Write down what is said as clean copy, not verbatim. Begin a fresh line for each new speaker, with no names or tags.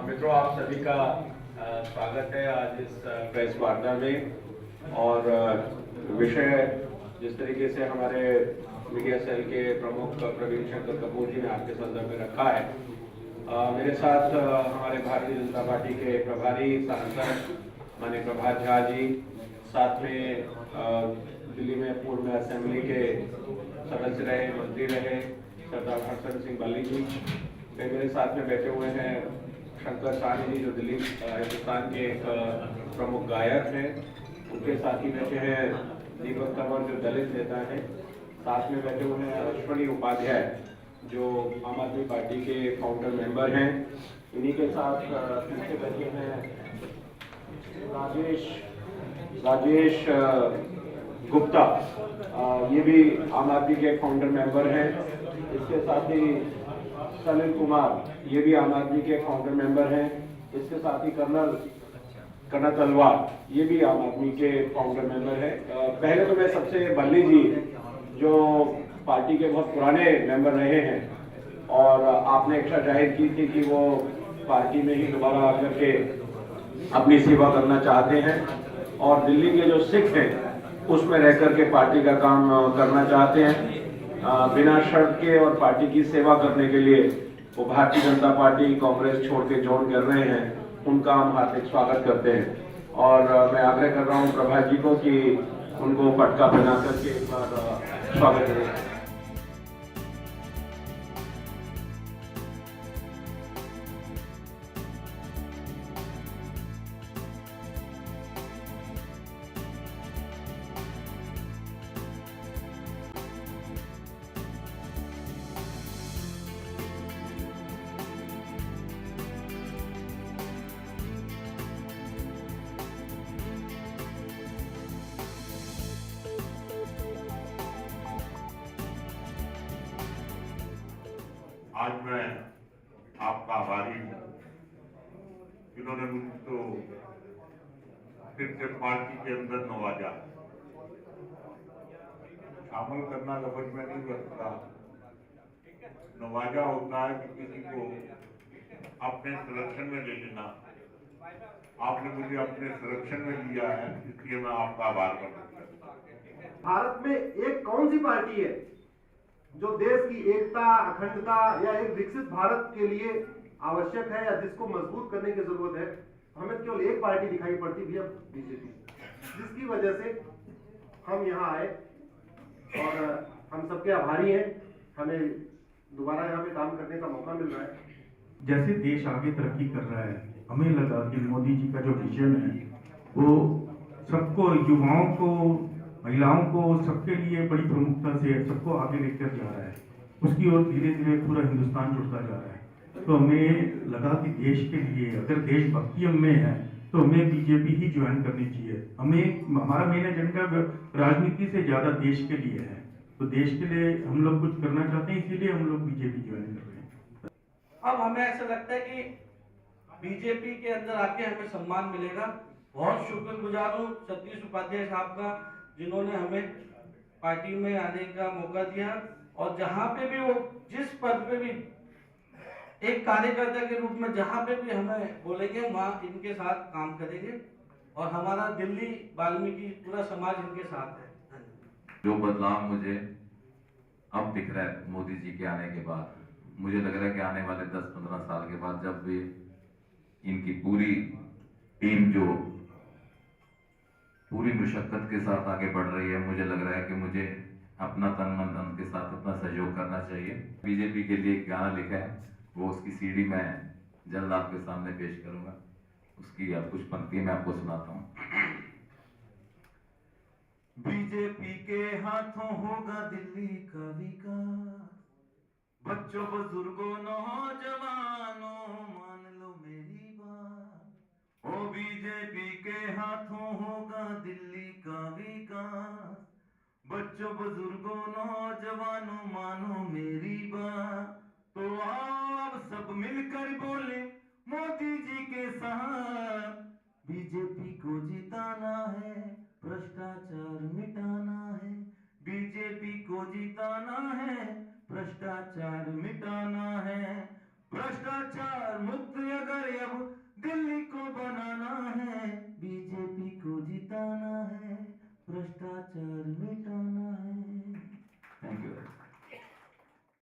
मित्रों, आप सभी का स्वागत है आज इस प्रेस वार्ता में। और विषय जिस तरीके से हमारे मीडिया सेल के प्रमुख प्रवीण शंकर कपूर जी ने आपके संदर्भ में रखा है, मेरे साथ हमारे भारतीय जनता पार्टी के प्रभारी सांसद माननीय प्रभात झा जी, साथ में दिल्ली में पूर्व में असेंबली के सदस्य रहे, मंत्री रहे सरदार हरचंद सिंह बाली जी, मेरे साथ में बैठे हुए हैं शंकर साहनी जी जो दिल्ली हिंदुस्तान के एक प्रमुख गायक हैं, उनके साथ ही बैठे हैं दीपक तंवर जो दलित नेता हैं, साथ में बैठे हुए हैं अश्वनी उपाध्याय जो आम आदमी पार्टी के फाउंडर मेंबर हैं, इन्हीं के साथ पीछे बैठे हैं राजेश गुप्ता, ये भी आम आदमी के फाउंडर मेंबर हैं। इसके साथ ही सलील कुमार, ये भी आम आदमी के फाउंडर मेंबर हैं। इसके साथ ही कर्नल तलवार, ये भी आम आदमी के फाउंडर मेंबर हैं। पहले तो मैं सबसे बल्ली जी जो पार्टी के बहुत पुराने मेंबर रहे हैं और आपने इच्छा जाहिर की थी कि वो पार्टी में ही दोबारा आकर के अपनी सेवा करना चाहते हैं और दिल्ली के जो सिख हैं उसमें रह करके पार्टी का काम करना चाहते हैं, बिना शर्त के और पार्टी की सेवा करने के लिए वो भारतीय जनता पार्टी कांग्रेस छोड़ के ज्वाइन कर रहे हैं, उनका हम हार्दिक स्वागत करते हैं। और मैं आग्रह कर रहा हूं प्रभात जी को कि उनको पटका बना करके एक बार स्वागत करें।
आज मैं आपका आभारी हूँ, जिन्होंने मुझको फिर से पार्टी के अंदर नवाजा। शामिल करना लफ्ज में नहीं बचता, नवाजा होता है कि किसी को अपने संरक्षण में ले लेना। आपने मुझे अपने संरक्षण में लिया है, इसलिए मैं आपका आभार प्रकट करता हूँ।
भारत में एक कौन सी पार्टी है जो देश की एकता, अखंडता या एक विकसित भारत के लिए आवश्यक है या जिसको मजबूत करने की जरूरत है? हमें केवल एक पार्टी दिखाई पड़ती भैया, बीजेपी, जिसकी वजह से हम यहाँ आए और हम सबके आभारी हैं। हमें दोबारा यहाँ पे काम करने का मौका मिल रहा है।
जैसे देश आगे तरक्की कर रहा है, हमें लगा कि मोदी जी का जो विजन है वो सबको, युवाओं को, महिलाओं को, सबके लिए बड़ी प्रमुखता से सबको आगे लेकर जा रहा है। उसकी ओर धीरे धीरे पूरा हिंदुस्तान जुड़ता जा रहा है। तो हमें लगा कि देश के लिए अगर देशभक्ति हमें है तो हमें बीजेपी ही ज्वाइन करनी चाहिए। हमारा मेन एजेंडा राजनीति से ज्यादा देश के लिए है, तो देश के लिए हम लोग कुछ करना चाहते हैं, इसीलिए हम लोग बीजेपी ज्वाइन कर रहे हैं।
अब हमें ऐसा लगता है कि बीजेपी के अंदर आके हमें सम्मान मिलेगा। बहुत शुक्रगुजार हूँ सतीश उपाध्याय साहब का, जिन्होंने हमें पार्टी में आने का मौका दिया और जहाँ पे भी वो जिस पद पे भी एक कार्यकर्ता के रूप में जहाँ पे भी हमें बोलेंगे वहाँ इनके साथ काम करेंगे और हमारा दिल्ली वाल्मीकि पूरा समाज इनके साथ है।
जो बदलाव मुझे अब दिख रहा है मोदी जी के आने के बाद, मुझे लग रहा है कि आने वाले 10-15 साल के बाद जब भी इनकी पूरी टीम जो पूरी मुशक्कत के साथ आगे बढ़ रही है, मुझे लग रहा है कि मुझे अपना तन मन धन के साथ अपना सहयोग करना चाहिए। बीजेपी के लिए एक गाना लिखा है, वो उसकी सीडी मैं जल्द आपके सामने पेश करूंगा। उसकी अब कुछ पंक्ति मैं आपको सुनाता हूँ। बीजेपी के हाथों होगा दिल्ली का विकास, बच्चों बुजुर्गों नौजवानों मान लो मेरी बात। ओ बीजेपी के हाथों होगा दिल्ली का विकास, बच्चों बुजुर्गों नौजवानों मानो मेरी बात। तो आप सब मिलकर बोले मोदी जी के साथ, बीजेपी को जिताना है, भ्रष्टाचार मिटाना है। बीजेपी को जिताना है, भ्रष्टाचार मिटाना है। भ्रष्टाचार मुक्त अगर अब
बनाना है, बीजेपी को जिताना है, भ्रष्टाचार मिटाना